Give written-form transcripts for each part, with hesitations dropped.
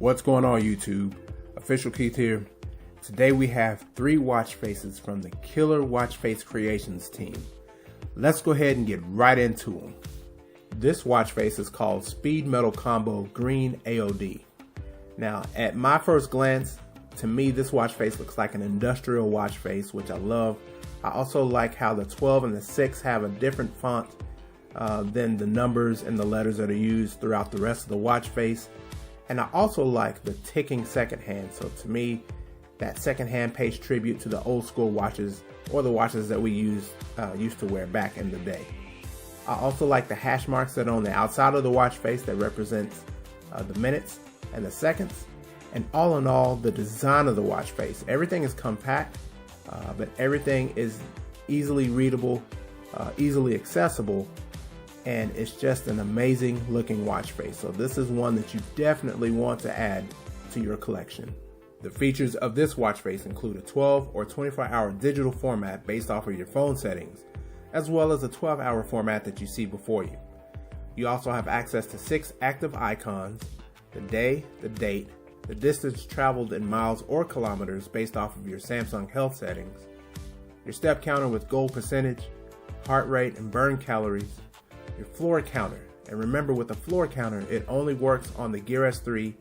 What's going on, YouTube? Official Keith here. Today we have 3 watch faces from the Killer Watchface Creations team. Let's go ahead and get right into them. This watch face is called Speed Metal Combo Green AOD. Now, at my first glance, to me this watch face looks like an industrial watch face, which I love. I also like how the 12 and the 6 have a different font than the numbers and the letters that are used throughout the rest of the watch face. And I also like the ticking second hand. So to me, that second hand pays tribute to the old school watches, or the watches that we used to wear back in the day. I also like the hash marks that are on the outside of the watch face that represents the minutes and the seconds. And all in all, the design of the watch face, everything is compact, but everything is easily readable, easily accessible, and it's just an amazing looking watch face. So this is one that you definitely want to add to your collection. The features of this watch face include a 12 or 24-hour digital format based off of your phone settings, as well as a 12-hour format that you see before you. You also have access to 6 active icons: the day, the date, the distance traveled in miles or kilometers based off of your Samsung Health settings, your step counter with goal percentage, heart rate and burn calories, your floor counter. And remember, with the floor counter, it only works on the Gear S3,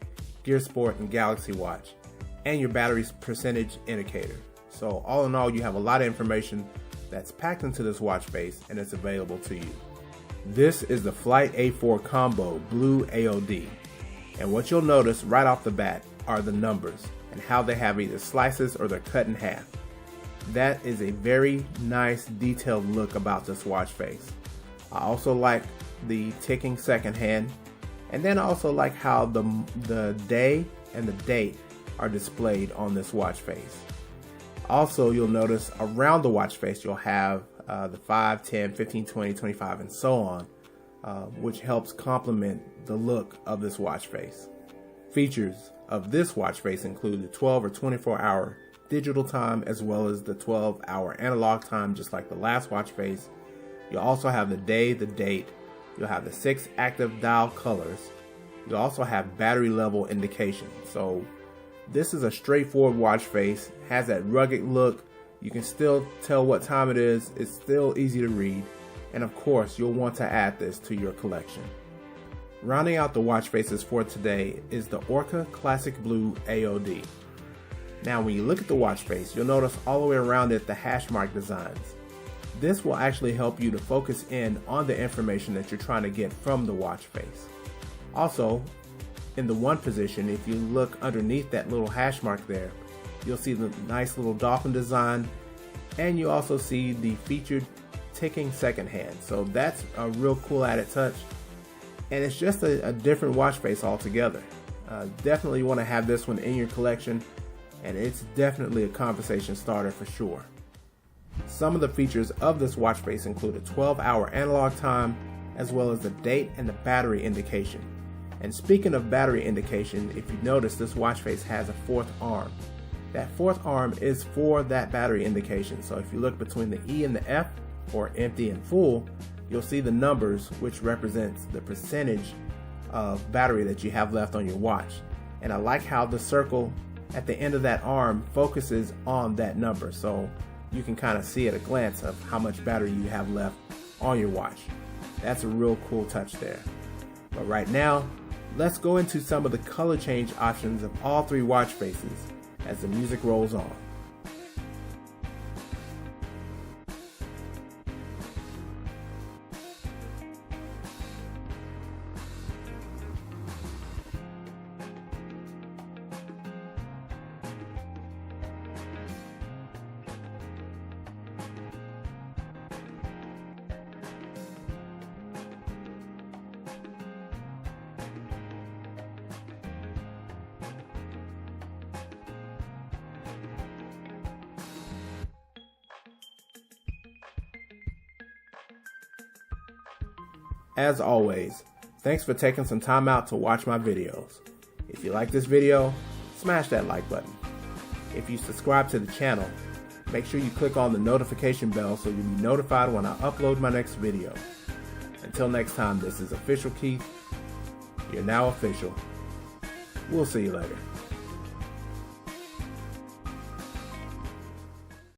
Gear Sport and Galaxy Watch, and your battery's percentage indicator. So all in all, you have a lot of information that's packed into this watch face, and it's available to you. This is the Flight A4 Combo Blue AOD. And what you'll notice right off the bat are the numbers and how they have either slices or they're cut in half. That is a very nice detailed look about this watch face. I also like the ticking second hand, and then I also like how the day and the date are displayed on this watch face. Also, you'll notice around the watch face you'll have the 5, 10, 15, 20, 25 and so on, which helps complement the look of this watch face. Features of this watch face include the 12 or 24-hour digital time, as well as the 12-hour analog time, just like the last watch face. You'll also have the day, the date. You'll have the 6 active dial colors. You'll also have battery level indication. So this is a straightforward watch face, has that rugged look. You can still tell what time it is. It's still easy to read. And of course, you'll want to add this to your collection. Rounding out the watch faces for today is the Orca Classic Blue AOD. Now, when you look at the watch face, you'll notice all the way around it the hash mark designs. This will actually help you to focus in on the information that you're trying to get from the watch face. Also, in the one position, if you look underneath that little hash mark there, you'll see the nice little dolphin design, and you also see the featured ticking second hand. So that's a real cool added touch, and it's just a different watch face altogether. Definitely want to have this one in your collection, and it's definitely a conversation starter for sure. Some of the features of this watch face include a 12-hour analog time, as well as the date and the battery indication. And speaking of battery indication, if you notice, this watch face has a 4th arm. That 4th arm is for that battery indication. So if you look between the E and the F, or empty and full, you'll see the numbers, which represents the percentage of battery that you have left on your watch. And I like how the circle at the end of that arm focuses on that number, so you can kind of see at a glance of how much battery you have left on your watch. That's a real cool touch there. But right now, let's go into some of the color change options of all 3 watch faces as the music rolls on. As always, thanks for taking some time out to watch my videos. If you like this video, smash that like button. If you subscribe to the channel, make sure you click on the notification bell so you'll be notified when I upload my next video. Until next time, this is Official Keith. You're now official. We'll see you later.